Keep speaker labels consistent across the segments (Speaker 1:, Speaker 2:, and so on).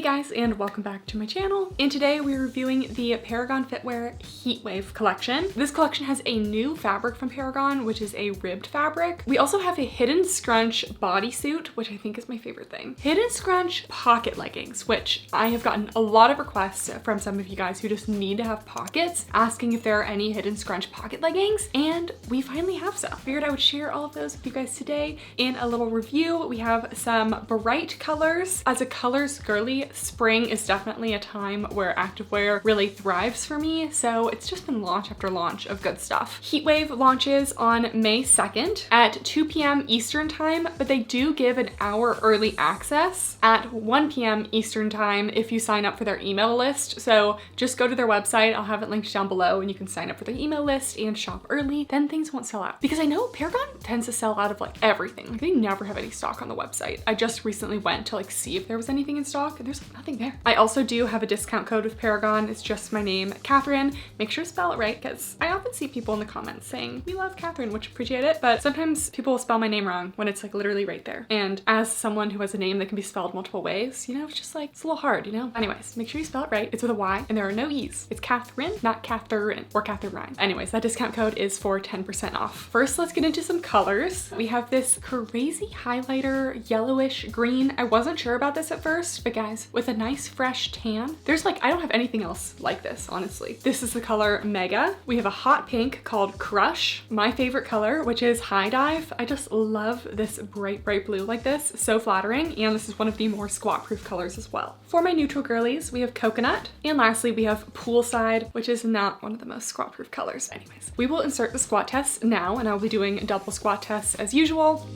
Speaker 1: Hey guys, and welcome back to my channel. And today we're reviewing the Paragon Fitwear Heatwave collection. This collection has a new fabric from Paragon, which is a ribbed fabric. We also have a hidden scrunch bodysuit, which I think is my favorite thing. Hidden scrunch pocket leggings, which I have gotten a lot of requests from some of you guys who just need to have pockets, asking if there are any hidden scrunch pocket leggings, and we finally have some. Figured I would share all of those with you guys today in a little review. We have some bright colors. As a colors girly, spring is definitely a time where activewear really thrives for me, so it's just been launch after launch of good stuff. Heatwave launches on May 2nd at 2 p.m. Eastern time, but they do give an hour early access at 1 p.m. Eastern time if you sign up for their email list. So just go to their website, I'll have it linked down below, and you can sign up for their email list and shop early. Then things won't sell out. Because I know Paragon tends to sell out of like everything. Like they never have any stock on the website. I just recently went to like see if there was anything in stock, and there's like nothing there. I also do have a discount code with Paragon. It's just my name, Catherine. Make sure to spell it right, because I often see people in the comments saying, we love Catherine, which appreciate it, but sometimes people will spell my name wrong when it's like literally right there. And as someone who has a name that can be spelled multiple ways, you know, it's just like, it's a little hard, you know? Anyways, make sure you spell it right. It's with a Y, and there are no E's. It's Catherine, not Catherine or Catherine Ryan. Anyways, that discount code is for 10% off. First, let's get into some colors. We have this crazy highlighter, yellowish green. I wasn't sure about this at first, but guys, with a nice fresh tan, there's like, I don't have anything else like this, honestly. This is the color Mega. We have a hot pink called Crush, my favorite color, which is High Dive. I just love this bright blue like this. So flattering, and this is one of the more squat proof colors as well. For my neutral girlies, we have Coconut, and lastly we have Poolside, which is not one of the most squat proof colors. Anyways, we will insert the squat test now, and I'll be doing double squat tests as usual.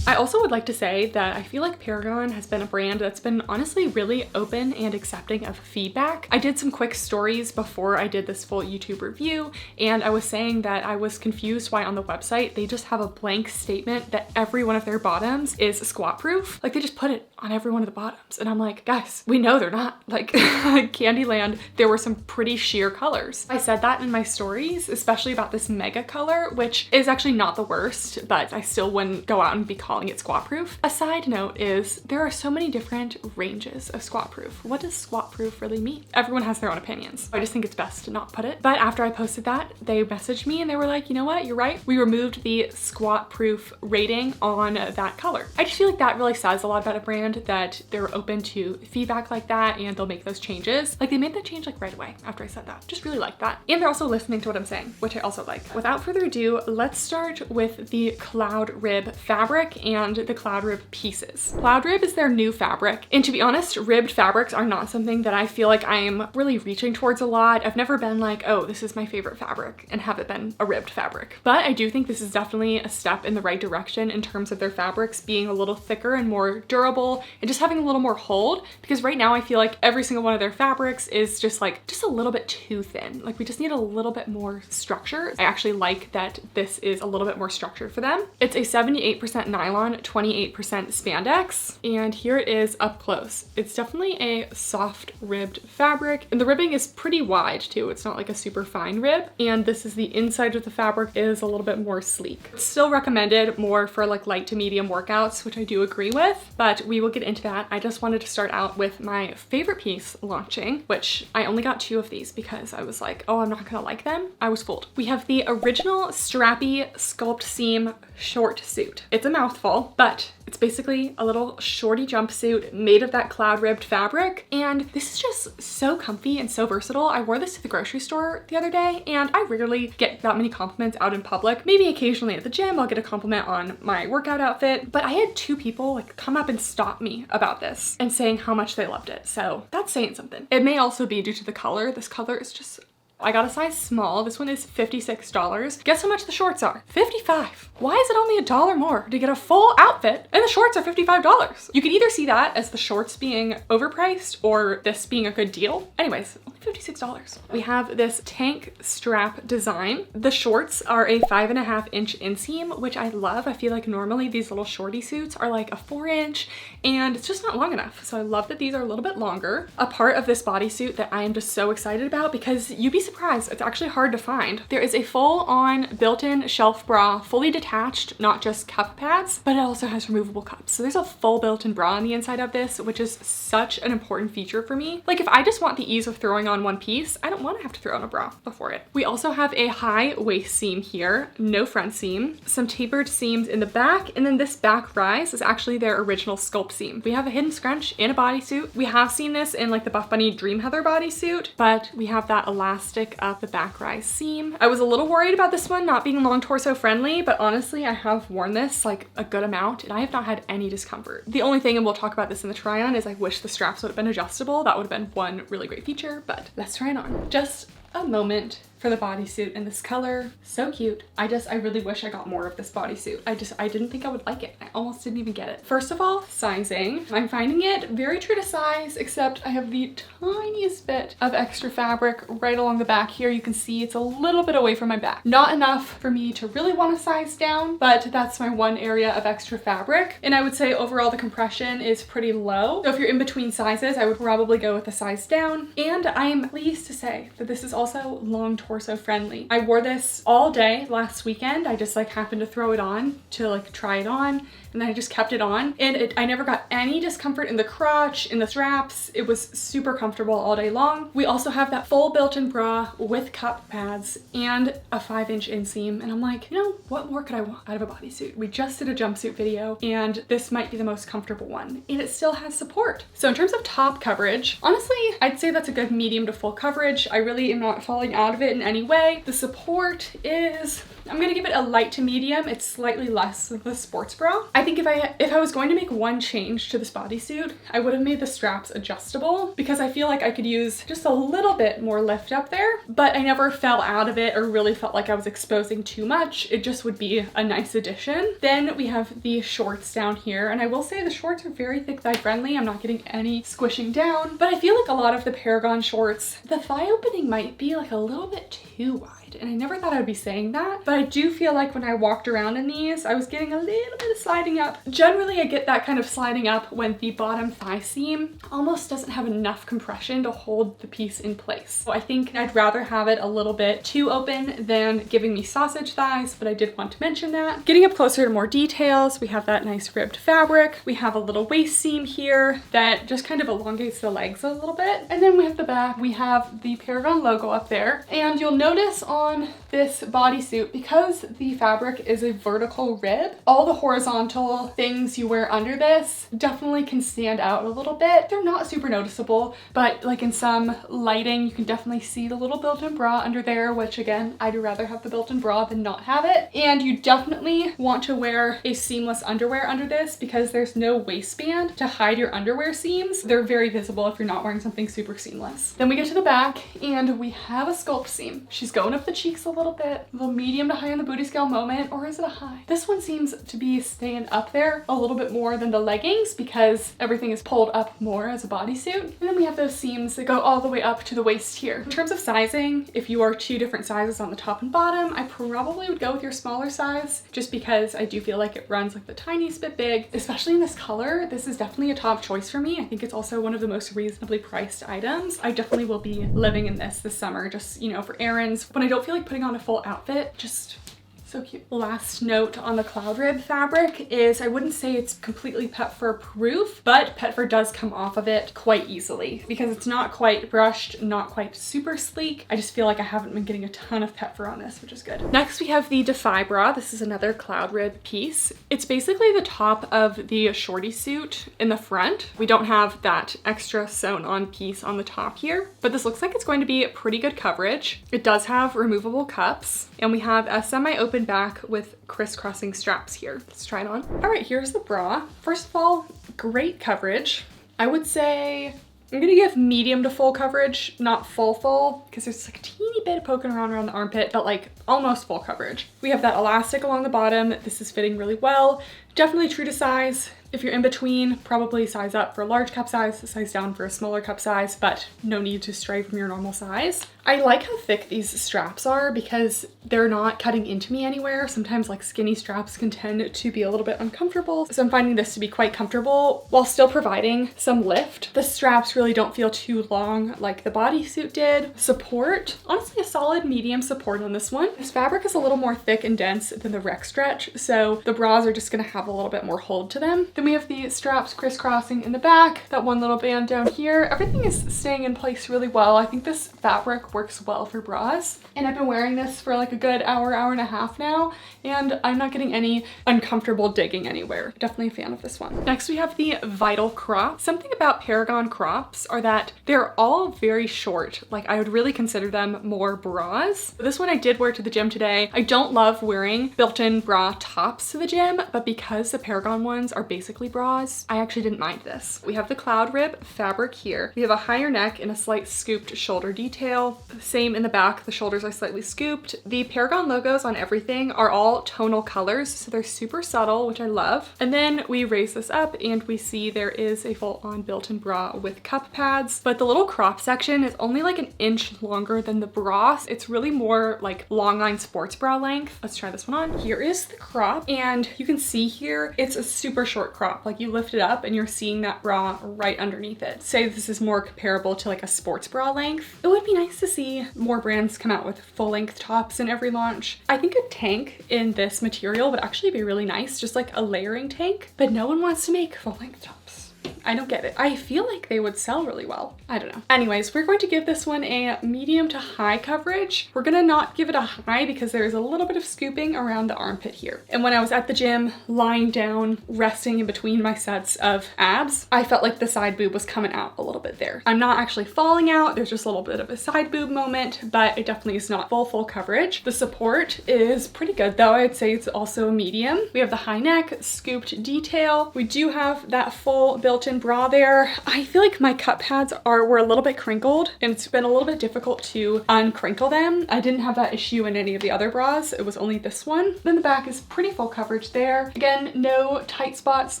Speaker 1: I also would like to say that I feel like Paragon has been a brand that's been honestly really open and accepting of feedback. I did some quick stories before I did this full YouTube review, and I was saying that I was confused why on the website they just have a blank statement that every one of their bottoms is squat proof. Like they just put it on every one of the bottoms, and I'm like, guys, we know they're not. Like Candyland, there were some pretty sheer colors. I said that in my stories, especially about this Mega color, which is actually not the worst, but I still wouldn't go out and be calling it squat proof. A side note is there are so many different ranges of squat proof. What does squat proof really mean? Everyone has their own opinions. I just think it's best to not put it. But after I posted that, they messaged me and they were like, you know what, you're right. We removed the squat proof rating on that color. I just feel like that really says a lot about a brand, that they're open to feedback like that and they'll make those changes. Like they made that change like right away after I said that. Just really like that. And they're also listening to what I'm saying, which I also like. Without further ado, let's start with the cloudrib fabric and the cloudrib pieces. Cloudrib is their new fabric, and to be honest, ribbed fabrics are not something that I feel like I'm really reaching towards a lot. I've never been like, oh, this is my favorite fabric, and have it been a ribbed fabric. But I do think this is definitely a step in the right direction in terms of their fabrics being a little thicker and more durable and just having a little more hold, because right now I feel like every single one of their fabrics is just like just a little bit too thin. Like we just need a little bit more structure. I actually like that this is a little bit more structured for them. It's a 78% nylon, 28% spandex, and here it is up close. It's definitely a soft ribbed fabric, and the ribbing is pretty wide too. It's not like a super fine rib, and this is the inside of the fabric is a little bit more sleek. It's still recommended more for like light to medium workouts, which I do agree with, but we will get into that. I just wanted to start out with my favorite piece launching, which I only got 2 of these because I was like, oh, I'm not gonna like them. I was fooled. We have the original strappy sculpt seam short suit. It's a mouthful, but it's basically a little shorty jumpsuit made of that cloud ribbed fabric, and this is just so comfy and so versatile. I wore this to the grocery store the other day, and I rarely get that many compliments out in public. Maybe occasionally at the gym I'll get a compliment on my workout outfit, but I had 2 people like come up and stop me about this and saying how much they loved it, so that's saying something. It may also be due to the color. This color is just I got a size small. This one is $56. Guess how much the shorts are? $55. Why is it only $1 more to get a full outfit and the shorts are $55? You could either see that as the shorts being overpriced or this being a good deal. Anyways, only $56. We have this tank strap design. The shorts are a 5.5-inch inseam, which I love. I feel like normally these little shorty suits are like a 4-inch and it's just not long enough. So I love that these are a little bit longer. A part of this bodysuit that I am just so excited about, because you'd be surprised, it's actually hard to find. There is a full-on built-in shelf bra, fully detached, not just cup pads, but it also has removable cups. So there's a full built-in bra on the inside of this, which is such an important feature for me. Like if I just want the ease of throwing on one piece, I don't want to have to throw on a bra before it. We also have a high waist seam here, no front seam, some tapered seams in the back, and then this back rise is actually their original sculpt seam. We have a hidden scrunch in a bodysuit. We have seen this in like the Buff Bunny Dream Heather bodysuit, but we have that elastic up the back rise seam. I was a little worried about this one not being long torso friendly, but honestly, I have worn this like a good amount and I have not had any discomfort. The only thing, and we'll talk about this in the try on, is I wish the straps would have been adjustable. That would have been one really great feature, but let's try it on. Just a moment for the bodysuit in this color. So cute. I really wish I got more of this bodysuit. I didn't think I would like it. I almost didn't even get it. First of all, sizing. I'm finding it very true to size, except I have the tiniest bit of extra fabric right along the back here. You can see it's a little bit away from my back. Not enough for me to really want to size down, but that's my one area of extra fabric. And I would say overall the compression is pretty low. So if you're in between sizes, I would probably go with a size down. And I am pleased to say that this is also long torso friendly. I wore this all day last weekend. I just like happened to throw it on to like try it on, and then I just kept it on, and I never got any discomfort in the crotch, in the straps. It was super comfortable all day long. We also have that full built-in bra with cup pads and a 5-inch inseam, and I'm like, you know, what more could I want out of a bodysuit? We just did a jumpsuit video, and this might be the most comfortable one, and it still has support. So in terms of top coverage, honestly, I'd say that's a good medium to full coverage. I really am not falling out of it in any way. The support is, I'm gonna give it a light to medium. It's slightly less than the sports bra. I think if I was going to make one change to this bodysuit, I would have made the straps adjustable, because I feel like I could use just a little bit more lift up there, but I never fell out of it or really felt like I was exposing too much. It just would be a nice addition. Then we have the shorts down here, and I will say the shorts are very thick thigh friendly. I'm not getting any squishing down, but I feel like a lot of the Paragon shorts, the thigh opening might be like a little bit too wide. And I never thought I would be saying that, but I do feel like when I walked around in these, I was getting a little bit of sliding up. Generally, I get that kind of sliding up when the bottom thigh seam almost doesn't have enough compression to hold the piece in place. So I think I'd rather have it a little bit too open than giving me sausage thighs, but I did want to mention that. Getting up closer to more details, we have that nice ribbed fabric. We have a little waist seam here that just kind of elongates the legs a little bit. And then we have the back, we have the Paragon logo up there. And you'll notice on this bodysuit, because the fabric is a vertical rib, all the horizontal things you wear under this definitely can stand out a little bit. They're not super noticeable, but like in some lighting, you can definitely see the little built-in bra under there, which again, I'd rather have the built-in bra than not have it. And you definitely want to wear a seamless underwear under this, because there's no waistband to hide your underwear seams. They're very visible if you're not wearing something super seamless. Then we get to the back and we have a sculpt seam. She's going up the cheeks a little bit, a little medium to high on the booty scale moment, or is it a high? This one seems to be staying up there a little bit more than the leggings, because everything is pulled up more as a bodysuit. And then we have those seams that go all the way up to the waist here. In terms of sizing, if you are two different sizes on the top and bottom, I probably would go with your smaller size, just because I do feel like it runs like the tiniest bit big, especially in this color. This is definitely a top choice for me. I think it's also one of the most reasonably priced items. I definitely will be living in this summer, just, you know, for errands when I don't feel like putting on a full outfit. Just so cute. Last note on the cloudrib fabric is I wouldn't say it's completely pet fur proof, but pet fur does come off of it quite easily, because it's not quite brushed, not quite super sleek. I just feel like I haven't been getting a ton of pet fur on this, which is good. Next we have the Defy Bra. This is another cloudrib piece. It's basically the top of the shorty suit in the front. We don't have that extra sewn on piece on the top here, but this looks like it's going to be pretty good coverage. It does have removable cups, and we have a semi-open back with crisscrossing straps here. Let's try it on. All right, here's the bra. First of all, great coverage. I would say I'm gonna give medium to full coverage, not full, because there's like a teeny bit poking around the armpit, but like almost full coverage. We have that elastic along the bottom. This is fitting really well. Definitely true to size. If you're in between, probably size up for a large cup size, size down for a smaller cup size, but no need to stray from your normal size. I like how thick these straps are because they're not cutting into me anywhere. Sometimes like skinny straps can tend to be a little bit uncomfortable. So I'm finding this to be quite comfortable while still providing some lift. The straps really don't feel too long like the bodysuit did. Support, honestly a solid medium support on this one. This fabric is a little more thick and dense than the rec stretch, so the bras are just gonna have a little bit more hold to them. Then we have the straps crisscrossing in the back, that one little band down here. Everything is staying in place really well. I think this fabric works well for bras. And I've been wearing this for like a good hour and a half now, and I'm not getting any uncomfortable digging anywhere. Definitely a fan of this one. Next we have the Vital crop. Something about Paragon crops are that they're all very short. Like I would really consider them more bras. This one I did wear to the gym today. I don't love wearing built-in bra tops to the gym, but because the Paragon ones are basically bras, I actually didn't mind this. We have the cloudrib fabric here. We have a higher neck and a slight scooped shoulder detail. Same in the back, the shoulders are slightly scooped. The Paragon logos on everything are all tonal colors, so they're super subtle, which I love. And then we raise this up and we see there is a full-on built-in bra with cup pads, but the little crop section is only like an inch longer than the bra. It's really more like long line sports bra length. Let's try this one on. Here is the crop, and you can see here, it's a super short crop. Like you lift it up and you're seeing that bra right underneath it. Say this is more comparable to like a sports bra length. It would be nice to see more brands come out with full length tops in every launch. I think a tank in this material would actually be really nice, just like a layering tank, but no one wants to make full length tops. I don't get it. I feel like they would sell really well. I don't know. Anyways, we're going to give this one a medium to high coverage. We're gonna not give it a high because there is a little bit of scooping around the armpit here. And when I was at the gym, lying down, resting in between my sets of abs, I felt like the side boob was coming out a little bit there. I'm not actually falling out. There's just a little bit of a side boob moment, but it definitely is not full coverage. The support is pretty good though. I'd say it's also a medium. We have the high neck, scooped detail. We do have that full built-in bra there. I feel like my cup pads were a little bit crinkled, and it's been a little bit difficult to uncrinkle them. I didn't have that issue in any of the other bras. It was only this one. Then the back is pretty full coverage there. Again, no tight spots,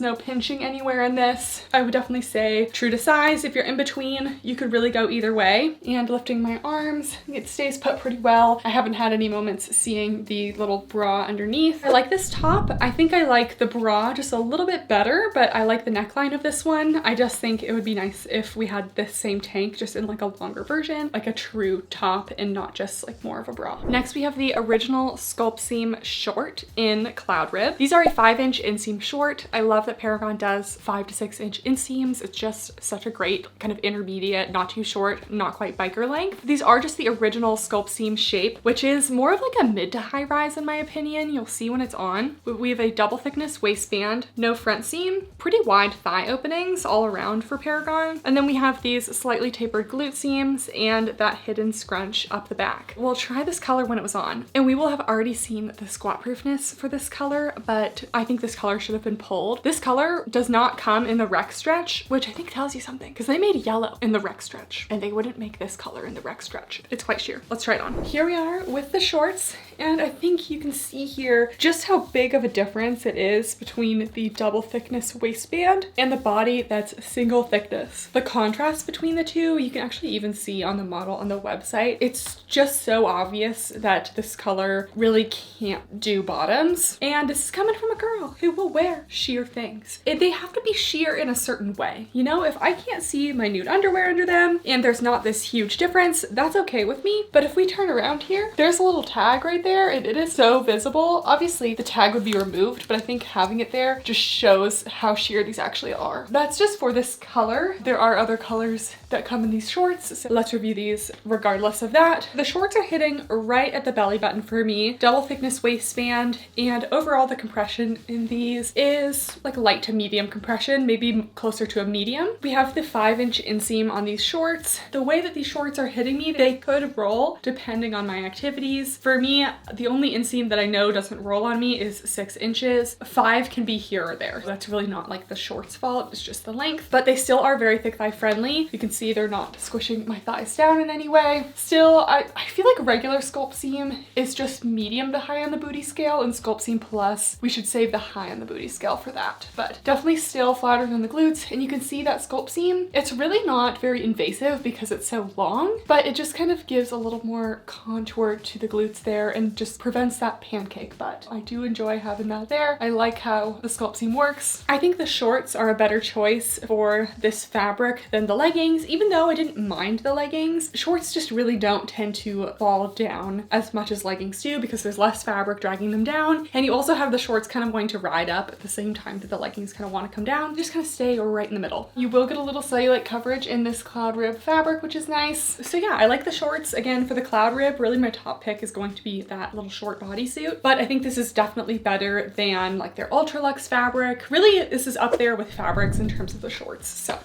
Speaker 1: no pinching anywhere in this. I would definitely say true to size. If you're in between, you could really go either way. And lifting my arms, it stays put pretty well. I haven't had any moments seeing the little bra underneath. I like this top. I think I like the bra just a little bit better, but I like the neckline of this one. I just think it would be nice if we had this same tank just in like a longer version, like a true top and not just like more of a bra. Next we have the original Sculptseam short in cloudrib. These are a 5-inch inseam short. I love that Paragon does 5 to 6 inch inseams. It's just such a great kind of intermediate, not too short, not quite biker length. These are just the original Sculptseam shape, which is more of like a mid to high rise in my opinion. You'll see when it's on. We have a double thickness waistband, no front seam, pretty wide thigh openings all around for Paragon. And then we have these slightly tapered glute seams and that hidden scrunch up the back. We'll try this color when it was on, and we will have already seen the squat proofness for this color, but I think this color should have been pulled. This color does not come in the rec stretch, which I think tells you something, because they made yellow in the rec stretch and they wouldn't make this color in the rec stretch. It's quite sheer. Let's try it on. Here we are with the shorts, and I think you can see here just how big of a difference it is between the double thickness waistband and the body that's single thickness. The contrast between the two, you can actually even see on the model on the website. It's just so obvious that this color really can't do bottoms. And this is coming from a girl who will wear sheer things. They have to be sheer in a certain way. You know, if I can't see my nude underwear under them and there's not this huge difference, that's okay with me. But if we turn around here, there's a little tag right there and it is so visible. Obviously the tag would be removed, but I think having it there just shows how sheer these actually are. That's just for this color. There are other colors that come in these shorts, so let's review these regardless of that. The shorts are hitting right at the belly button for me, double thickness waistband, and overall the compression in these is like light to medium compression, maybe closer to a medium. We have the 5-inch inseam on these shorts. The way that these shorts are hitting me, they could roll depending on my activities. For me, the only inseam that I know doesn't roll on me is 6 inches. 5 can be here or there. That's really not like the shorts fault, it's just just the length, but they still are very thick thigh friendly. You can see they're not squishing my thighs down in any way. Still, I feel like regular sculpt seam is just medium to high on the booty scale, and sculpt seam plus, we should save the high on the booty scale for that. But definitely still flatter than the glutes, and you can see that sculpt seam, it's really not very invasive because it's so long, but it just kind of gives a little more contour to the glutes there and just prevents that pancake butt. I do enjoy having that there. I like how the sculpt seam works. I think the shorts are a better choice for this fabric than the leggings, even though I didn't mind the leggings. Shorts just really don't tend to fall down as much as leggings do because there's less fabric dragging them down, and you also have the shorts kind of wanting to ride up at the same time that the leggings kind of want to come down. Just kind of stay right in the middle. You will get a little cellulite coverage in this cloud rib fabric, which is nice. So yeah, I like the shorts. Again, for the cloud rib, really my top pick is going to be that little short bodysuit, but I think this is definitely better than like their ultra luxe fabric. Really, this is up there with fabrics in terms of the shorts. So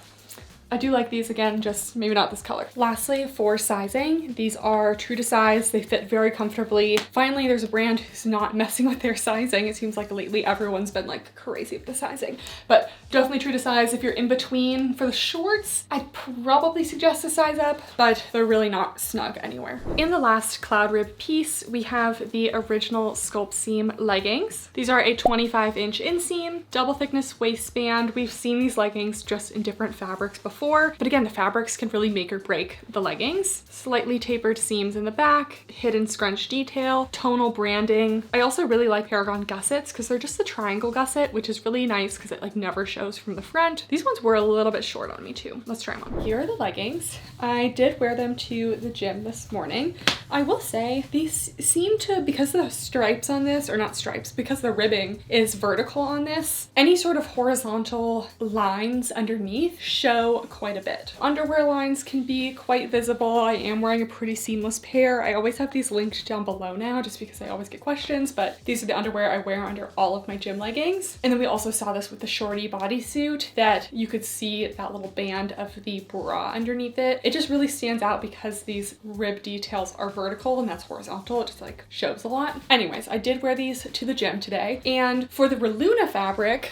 Speaker 1: I do like these, again, just maybe not this color. Lastly, for sizing, these are true to size. They fit very comfortably. Finally, there's a brand who's not messing with their sizing. It seems like lately everyone's been like crazy with the sizing, but definitely true to size. If you're in between for the shorts, I'd probably suggest a size up, but they're really not snug anywhere. In the last cloud rib piece, we have the original sculpt seam leggings. These are a 25-inch inseam, double thickness waistband. We've seen these leggings just in different fabrics before, but again, the fabrics can really make or break the leggings. Slightly tapered seams in the back, hidden scrunch detail, tonal branding. I also really like Paragon gussets because they're just the triangle gusset, which is really nice because it like never shows from the front. These ones were a little bit short on me too. Let's try them on. Here are the leggings. I did wear them to the gym this morning. I will say these seem to, because the stripes on this, or not stripes, because the ribbing is vertical on this, any sort of horizontal lines underneath show quite a bit. Underwear lines can be quite visible. I am wearing a pretty seamless pair. I always have these linked down below now just because I always get questions, but these are the underwear I wear under all of my gym leggings. And then we also saw this with the shorty bodysuit, that you could see that little band of the bra underneath it. It just really stands out because these rib details are vertical and that's horizontal. It just like shows a lot. Anyways, I did wear these to the gym today. And for the Reluna fabric,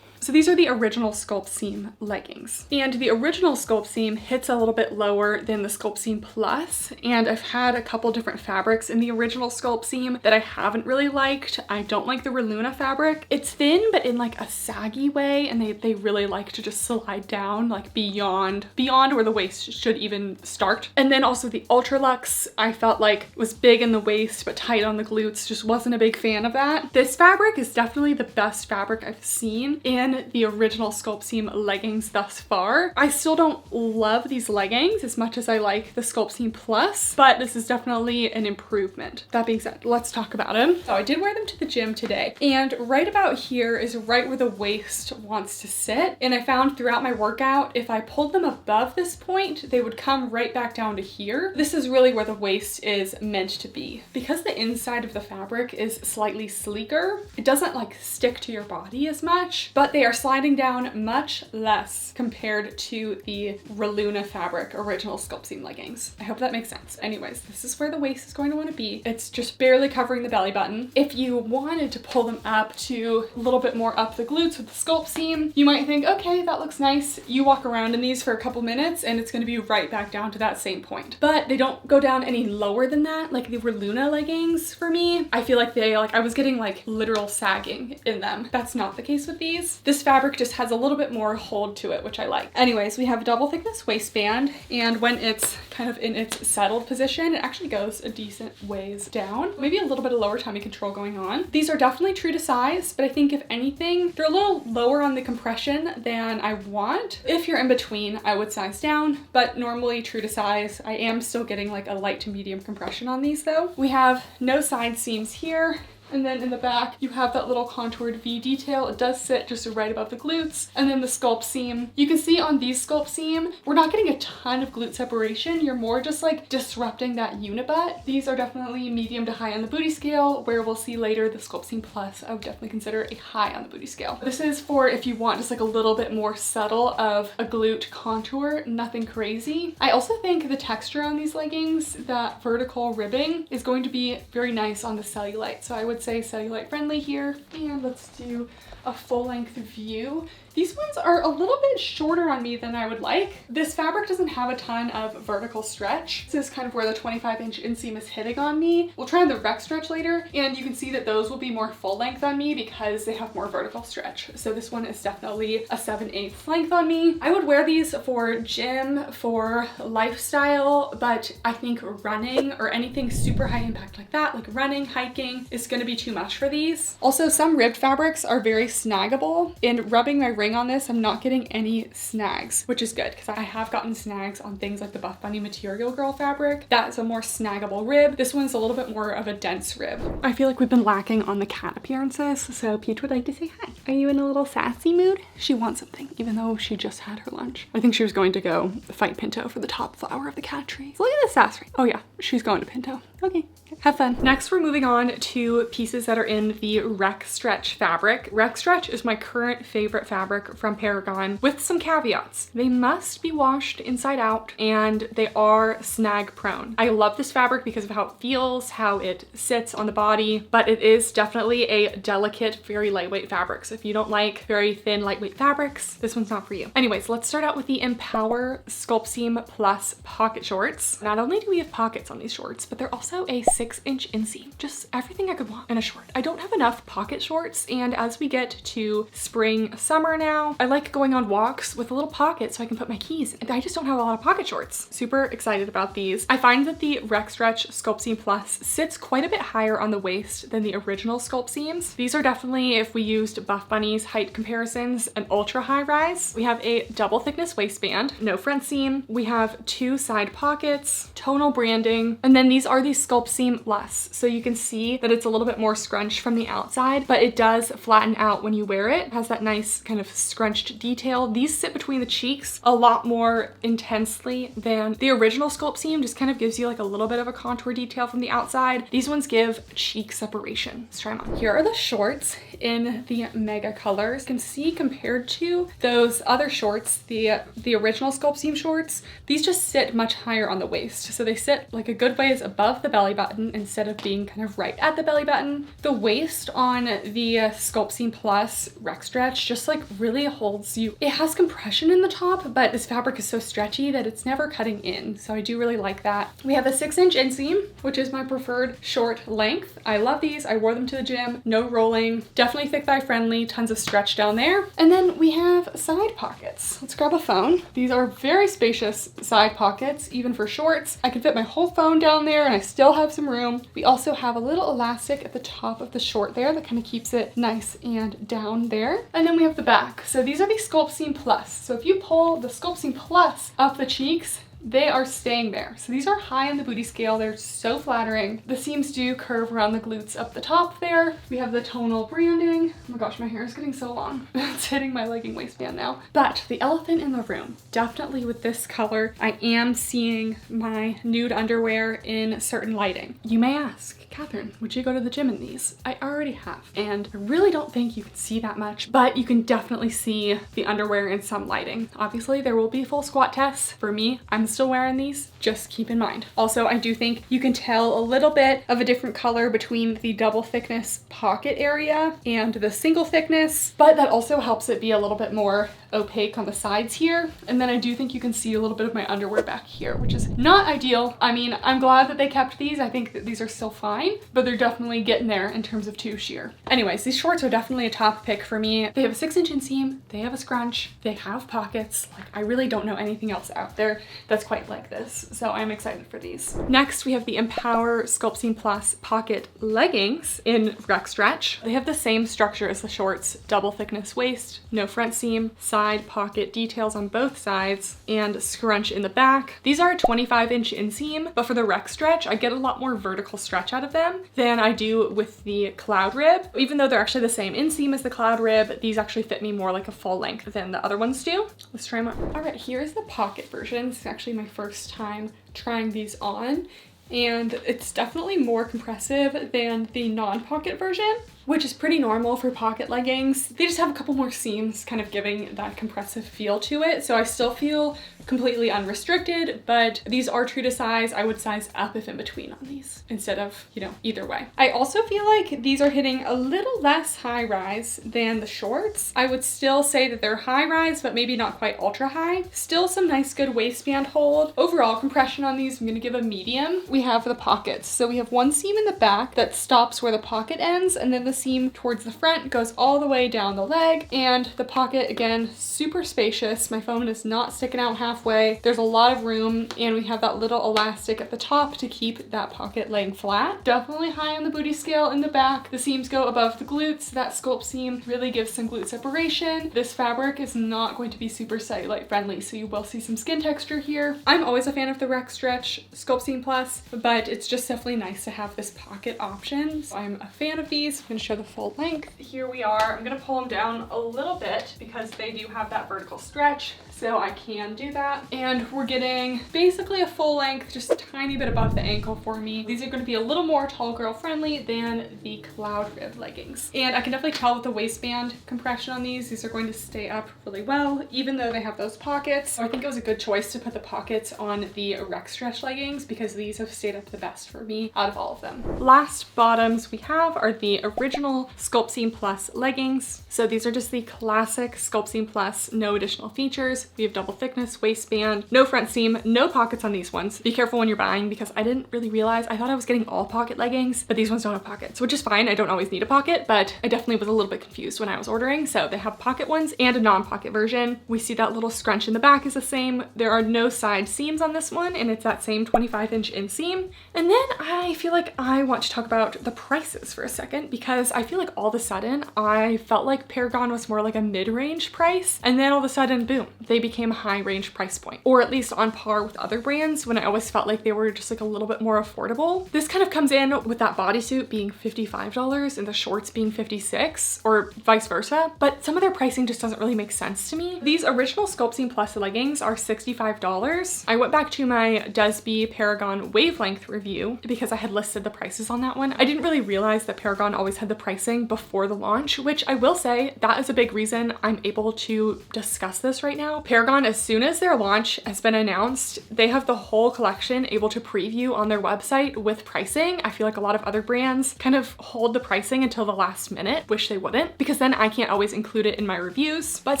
Speaker 1: so these are the original sculpt seam leggings, and the original sculpt seam hits a little bit lower than the sculpt seam plus, and I've had a couple different fabrics in the original sculpt seam that I haven't really liked. I don't like the Reluna fabric. It's thin but in like a saggy way, and they really like to just slide down like beyond where the waist should even start. And then also the Ultra Luxe, I felt like was big in the waist but tight on the glutes. Just wasn't a big fan of that. This fabric is definitely the best fabric I've seen in the original sculpt seam leggings thus far. I still don't love these leggings as much as I like the sculpt seam plus, but this is definitely an improvement. That being said, let's talk about them. So I did wear them to the gym today, and right about here is right where the waist wants to sit. And I found throughout my workout, if I pulled them above this point, they would come right back down to here. This is really where the waist is meant to be. Because the inside of the fabric is slightly sleeker, it doesn't like stick to your body as much, but they are sliding down much less compared to the Reluna fabric original sculpt seam leggings. I hope that makes sense. Anyways, this is where the waist is going to want to be. It's just barely covering the belly button. If you wanted to pull them up to a little bit more up the glutes with the sculpt seam, you might think, okay, that looks nice. You walk around in these for a couple minutes and it's going to be right back down to that same point. But they don't go down any lower than that. Like the Reluna leggings for me, I feel like I was getting like literal sagging in them. That's not the case with these. This fabric just has a little bit more hold to it, which I like. Anyways, we have a double thickness waistband, and when it's kind of in its settled position, it actually goes a decent ways down. Maybe a little bit of lower tummy control going on. These are definitely true to size, but I think if anything, they're a little lower on the compression than I want. If you're in between, I would size down, but normally true to size. I am still getting like a light to medium compression on these though. We have no side seams here. And then in the back, you have that little contoured V detail. It does sit just right above the glutes. And then the sculpt seam. You can see on these sculpt seam, we're not getting a ton of glute separation. You're more just like disrupting that unibutt. These are definitely medium to high on the booty scale, where we'll see later the sculpt seam plus, I would definitely consider a high on the booty scale. This is for if you want just like a little bit more subtle of a glute contour, nothing crazy. I also think the texture on these leggings, that vertical ribbing, is going to be very nice on the cellulite. So I would say cellulite friendly here. And let's do a full length view. These ones are a little bit shorter on me than I would like. This fabric doesn't have a ton of vertical stretch. This is kind of where the 25-inch inseam is hitting on me. We'll try on the rec stretch later, and you can see that those will be more full length on me because they have more vertical stretch. So this one is definitely a 7/8 length on me. I would wear these for gym, for lifestyle, but I think running or anything super high impact like that, like running, hiking, is gonna be too much for these. Also, some ribbed fabrics are very snaggable, and rubbing my ring on this, I'm not getting any snags, which is good because I have gotten snags on things like the Buff Bunny Material Girl fabric. That is a more snaggable rib. This one's a little bit more of a dense rib. I feel like we've been lacking on the cat appearances, so Peach would like to say hi. Are you in a little sassy mood? She wants something, even though she just had her lunch. I think she was going to go fight Pinto for the top flower of the cat tree. So look at the sass ring. Oh yeah, she's going to Pinto. Okay, have fun. Next, we're moving on to pieces that are in the Rec Stretch fabric. Rec Stretch is my current favorite fabric from Paragon, with some caveats. They must be washed inside out, and they are snag prone. I love this fabric because of how it feels, how it sits on the body, but it is definitely a delicate, very lightweight fabric. So if you don't like very thin, lightweight fabrics, this one's not for you. Anyways, let's start out with the Empower Sculpt Seam Plus pocket shorts. Not only do we have pockets on these shorts, but they're also a 6-inch inseam. Just everything I could want in a short. I don't have enough pocket shorts, and as we get to spring, summer now, I like going on walks with a little pocket so I can put my keys. I just don't have a lot of pocket shorts. Super excited about these. I find that the Rec Stretch Sculpt Seam Plus sits quite a bit higher on the waist than the original Sculpt Seams. These are definitely, if we used Buff Bunny's height comparisons, an ultra high rise. We have a double thickness waistband, no front seam. We have 2 side pockets, tonal branding, and then these are the Sculpt Seam Plus. So you can see that it's a little bit more scrunched from the outside, but it does flatten out when you wear it. It has that nice kind of scrunched detail. These sit between the cheeks a lot more intensely than the original Sculpt Seam. Just kind of gives you like a little bit of a contour detail from the outside. These ones give cheek separation. Let's try them on. Here are the shorts in the mega colors. You can see compared to those other shorts, the original Sculpt Seam shorts, these just sit much higher on the waist. So they sit like a good ways above the belly button instead of being kind of right at the belly button. The waist on the Sculpt Seam Plus Rec Stretch just like really holds you. It has compression in the top, but this fabric is so stretchy that it's never cutting in. So I do really like that. We have a 6-inch inseam, which is my preferred short length. I love these. I wore them to the gym. No rolling. Definitely thick thigh friendly. Tons of stretch down there. And then we have side pockets. Let's grab a phone. These are very spacious side pockets, even for shorts. I can fit my whole phone down there and I still have some room. We also have a little elastic at the top of the short there that kind of keeps it nice and down there. And then we have the back. So these are the Sculpt Seam Plus. So if you pull the Sculpt Seam Plus up the cheeks, they are staying there. So these are high on the booty scale. They're so flattering. The seams do curve around the glutes up the top there. We have the tonal branding. Oh my gosh, my hair is getting so long. It's hitting my legging waistband now. But the elephant in the room, definitely with this color, I am seeing my nude underwear in certain lighting. You may ask, Catherine, would you go to the gym in these? I already have. And I really don't think you can see that much, but you can definitely see the underwear in some lighting. Obviously, there will be full squat tests. For me, I'm still wearing these, just keep in mind. Also, I do think you can tell a little bit of a different color between the double thickness pocket area and the single thickness, but that also helps it be a little bit more opaque on the sides here. And then I do think you can see a little bit of my underwear back here, which is not ideal. I mean, I'm glad that they kept these. I think that these are still fine, but they're definitely getting there in terms of too sheer. Anyways, these shorts are definitely a top pick for me. They have a 6-inch inseam, they have a scrunch, they have pockets. Like, I really don't know anything else out there that's quite like this. So I'm excited for these. Next, we have the Empower Sculpt Seam Plus pocket leggings in Rec Stretch. They have the same structure as the shorts, double thickness waist, no front seam, side pocket details on both sides, and scrunch in the back. These are a 25-inch inseam, but for the Rec Stretch, I get a lot more vertical stretch out of them than I do with the cloudrib. Even though they're actually the same inseam as the cloudrib, these actually fit me more like a full length than the other ones do. Let's try them on. All right, here's the pocket version. This is actually my first time trying these on, and it's definitely more compressive than the non-pocket version. which is pretty normal for pocket leggings. They just have a couple more seams kind of giving that compressive feel to it. So I still feel completely unrestricted, but these are true to size. I would size up if in between on these instead of, you know, either way. I also feel like these are hitting a little less high rise than the shorts. I would still say that they're high rise, but maybe not quite ultra high. Still some nice good waistband hold. Overall compression on these, I'm gonna give a medium. We have the pockets. So we have one seam in the back that stops where the pocket ends, and then the seam towards the front goes all the way down the leg. And the pocket, again, super spacious. My phone is not sticking out halfway. There's a lot of room, and we have that little elastic at the top to keep that pocket laying flat. Definitely high on the booty scale in the back. The seams go above the glutes. That sculpt seam really gives some glute separation. This fabric is not going to be super cellulite friendly, so you will see some skin texture here. I'm always a fan of the Rec Stretch Sculpt Seam Plus, but it's just definitely nice to have this pocket option. So I'm a fan of these. I'm gonna show the full length. Here we are. I'm gonna pull them down a little bit because they do have that vertical stretch, so I can do that. And we're getting basically a full length, just a tiny bit above the ankle for me. These are gonna be a little more tall girl friendly than the cloudrib leggings. And I can definitely tell with the waistband compression on these are going to stay up really well, even though they have those pockets. So I think it was a good choice to put the pockets on the Rec Stretch leggings because these have stayed up the best for me out of all of them. Last bottoms we have are the original Sculpt Seam Plus leggings. So these are just the classic Sculpt Seam Plus, no additional features. We have double thickness waistband, no front seam, no pockets on these ones. Be careful when you're buying because I didn't really realize, I thought I was getting all pocket leggings, but these ones don't have pockets, which is fine. I don't always need a pocket, but I definitely was a little bit confused when I was ordering. So they have pocket ones and a non-pocket version. We see that little scrunch in the back is the same. There are no side seams on this one, and it's that same 25-inch inseam. And then I feel like I want to talk about the prices for a second because I feel like all of a sudden I felt like Paragon was more like a mid-range price, and then all of a sudden, boom, they became a high-range price point, or at least on par with other brands when I always felt like they were just like a little bit more affordable. This kind of comes in with that bodysuit being $55 and the shorts being $56, or vice versa, but some of their pricing just doesn't really make sense to me. These original Sculpt Seam Plus leggings are $65. I went back to my Desby Paragon wavelength review because I had listed the prices on that one. I didn't really realize that Paragon always had the pricing before the launch, which I will say that is a big reason I'm able to discuss this right now. Paragon, as soon as their launch has been announced, they have the whole collection able to preview on their website with pricing. I feel like a lot of other brands kind of hold the pricing until the last minute, wish they wouldn't, because then I can't always include it in my reviews. But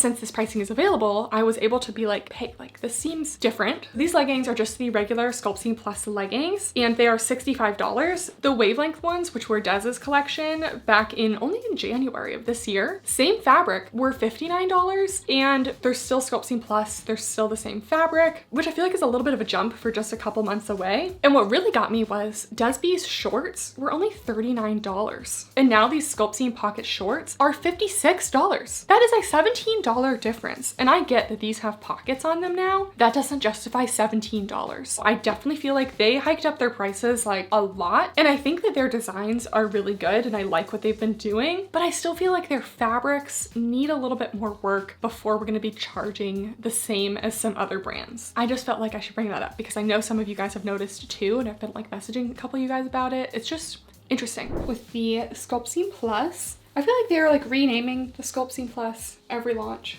Speaker 1: since this pricing is available, I was able to be like, hey, like this seems different. These leggings are just the regular Sculpt Seam Plus leggings, and they are $65. The wavelength ones, which were Dez's collection back in only in January of this year, same fabric, were $59, and they're still Sculpt Seam Plus. They're still the same fabric, which I feel like is a little bit of a jump for just a couple months away. And what really got me was Desby's shorts were only $39, and now these Sculpt Seam pocket shorts are $56. That is a $17 difference, and I get that these have pockets on them now. That doesn't justify $17. I definitely feel like they hiked up their prices like a lot, and I think that their designs are really good and I like what they've been doing, but I still feel like their fabrics need a little bit more work before we're gonna be charging the same as some other brands. I just felt like I should bring that up because I know some of you guys have noticed too, and I've been like messaging a couple of you guys about it. It's just interesting. With the Sculpt Seam Plus, I feel like they're like renaming the Sculpt Seam Plus every launch,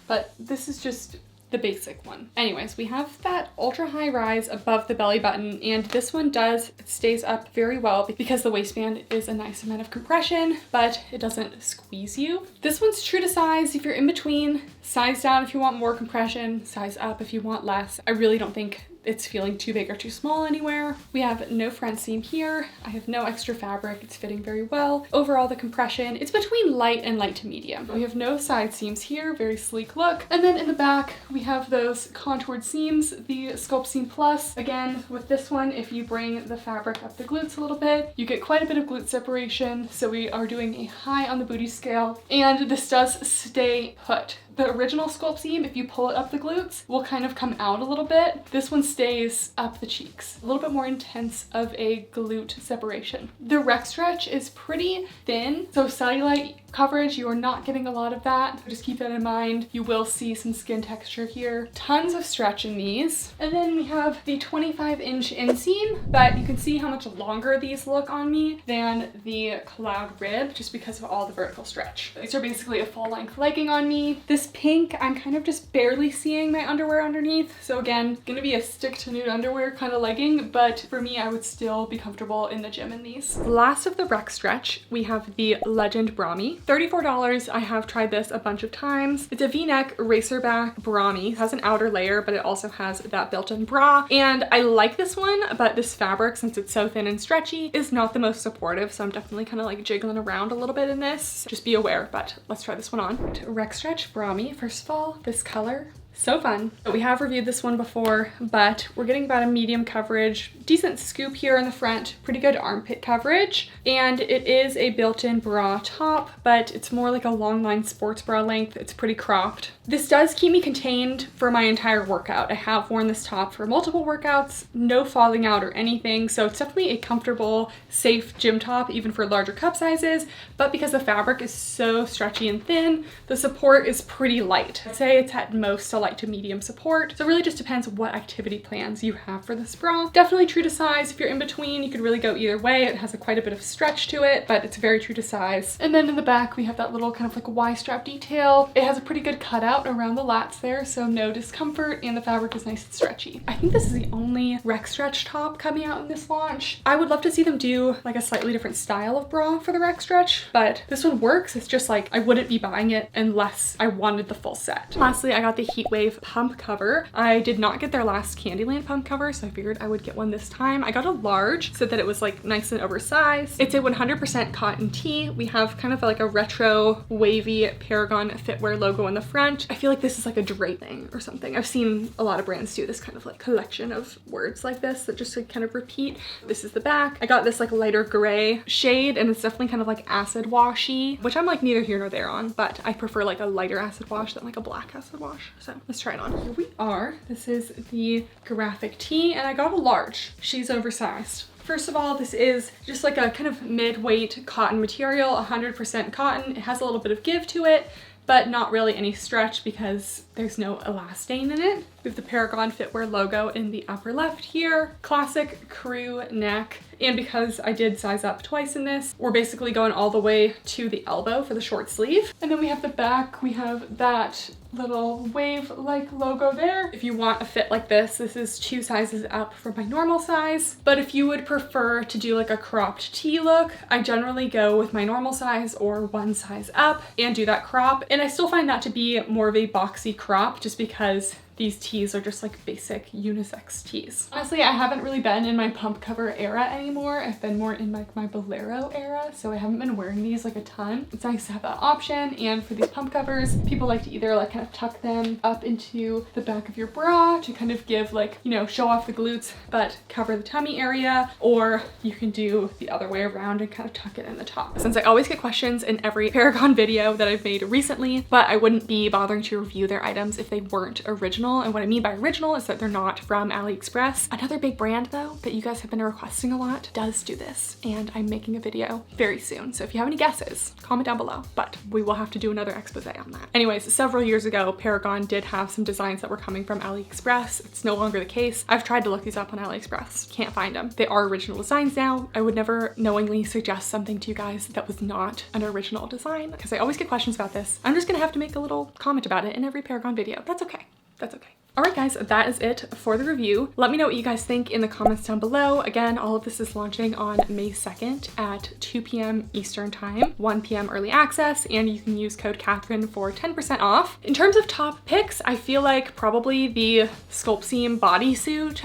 Speaker 1: but this is just the basic one. Anyways, we have that ultra high rise above the belly button, and this one it stays up very well because the waistband is a nice amount of compression, but it doesn't squeeze you. This one's true to size if you're in between. Size down if you want more compression, size up if you want less. I really don't think it's feeling too big or too small anywhere. We have no front seam here. I have no extra fabric. It's fitting very well. Overall, the compression, it's between light and light to medium. We have no side seams here, very sleek look. And then in the back, we have those contoured seams, the Sculpt Seam Plus. Again, with this one, if you bring the fabric up the glutes a little bit, you get quite a bit of glute separation. So we are doing a high on the booty scale, and this does stay put. The original Sculpt Seam, if you pull it up the glutes, will kind of come out a little bit. This one stays up the cheeks. A little bit more intense of a glute separation. The Rec Stretch is pretty thin, so cellulite coverage, you are not getting a lot of that. So just keep that in mind. You will see some skin texture here. Tons of stretch in these. And then we have the 25-inch inseam, but you can see how much longer these look on me than the cloudrib just because of all the vertical stretch. These are basically a full-length legging on me. This pink, I'm kind of just barely seeing my underwear underneath. So again, gonna be a stick to nude underwear kind of legging, but for me, I would still be comfortable in the gym in these. Last of the rec stretch, we have the Legend Brami. $34. I have tried this a bunch of times. It's a V-neck racerback brami. It has an outer layer, but it also has that built-in bra. And I like this one, but this fabric, since it's so thin and stretchy, is not the most supportive. So I'm definitely kind of like jiggling around a little bit in this. Just be aware, but let's try this one on. Rec stretch brami, first of all, this color. So fun. We have reviewed this one before, but we're getting about a medium coverage, decent scoop here in the front, pretty good armpit coverage, and it is a built-in bra top, but it's more like a long line sports bra length. It's pretty cropped. This does keep me contained for my entire workout. I have worn this top for multiple workouts, no falling out or anything, so it's definitely a comfortable, safe gym top, even for larger cup sizes, but because the fabric is so stretchy and thin, the support is pretty light. I'd say it's at most a light to medium support. So it really just depends what activity plans you have for this bra. Definitely true to size. If you're in between, you could really go either way. It has quite a bit of stretch to it, but it's very true to size. And then in the back, we have that little kind of like Y-strap detail. It has a pretty good cutout around the lats there, so no discomfort, and the fabric is nice and stretchy. I think this is the only rec stretch top coming out in this launch. I would love to see them do like a slightly different style of bra for the rec stretch, but this one works. It's just like I wouldn't be buying it unless I wanted the full set. Lastly, I got the Heatwave pump cover. I did not get their last Candyland pump cover, so I figured I would get one this time. I got a large so that it was like nice and oversized. It's a 100% cotton tee. We have kind of like a retro wavy Paragon Fitwear logo in the front. I feel like this is like a drape thing or something. I've seen a lot of brands do this kind of like collection of words like this that just like kind of repeat. This is the back. I got this like lighter gray shade, and it's definitely kind of like acid washy, which I'm like neither here nor there on, but I prefer like a lighter acid wash than like a black acid wash. So let's try it on. Here we are. This is the graphic tee, and I got a large. She's oversized. First of all, this is just like a kind of mid-weight cotton material, 100% cotton. It has a little bit of give to it, but not really any stretch because there's no elastane in it. We have the Paragon Fitwear logo in the upper left here. Classic crew neck. And because I did size up twice in this, we're basically going all the way to the elbow for the short sleeve. And then we have the back, we have that little wave-like logo there. If you want a fit like this, this is 2 sizes up from my normal size. But if you would prefer to do like a cropped tee look, I generally go with my normal size or 1 size up and do that crop. And I still find that to be more of a boxy crop just because these tees are just like basic unisex tees. Honestly, I haven't really been in my pump cover era anymore. I've been more in like my bolero era, so I haven't been wearing these like a ton. It's nice to have that option, and for these pump covers, people like to either like kind of tuck them up into the back of your bra to kind of give like, you know, show off the glutes but cover the tummy area, or you can do the other way around and kind of tuck it in the top. Since I always get questions in every Paragon video that I've made recently, but I wouldn't be bothering to review their items if they weren't original. And what I mean by original is that they're not from AliExpress. Another big brand though that you guys have been requesting a lot does do this, and I'm making a video very soon. So if you have any guesses, comment down below, but we will have to do another expose on that. Anyways, several years ago, Paragon did have some designs that were coming from AliExpress. It's no longer the case. I've tried to look these up on AliExpress. Can't find them. They are original designs now. I would never knowingly suggest something to you guys that was not an original design because I always get questions about this. I'm just gonna have to make a little comment about it in every Paragon video. That's okay. That's okay. Alright guys, that is it for the review. Let me know what you guys think in the comments down below. Again, all of this is launching on May 2nd at 2 p.m. Eastern time, 1 p.m. early access, and you can use code Catherine for 10% off. In terms of top picks, I feel like probably the sculptseam bodysuit.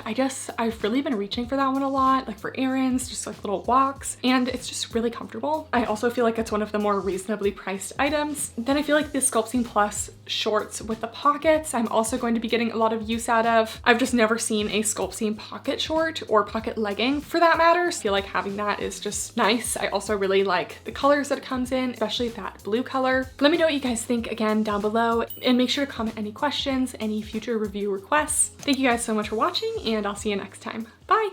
Speaker 1: I've really been reaching for that one a lot, like for errands, just like little walks, and it's just really comfortable. I also feel like it's one of the more reasonably priced items. Then I feel like the Sculptseam Plus shorts with the pockets, I'm also going to be getting a lot of use out of. I've just never seen a Sculptseam pocket short or pocket legging for that matter. So I feel like having that is just nice. I also really like the colors that it comes in, especially that blue color. Let me know what you guys think again down below, and make sure to comment any questions, any future review requests. Thank you guys so much for watching, and I'll see you next time. Bye!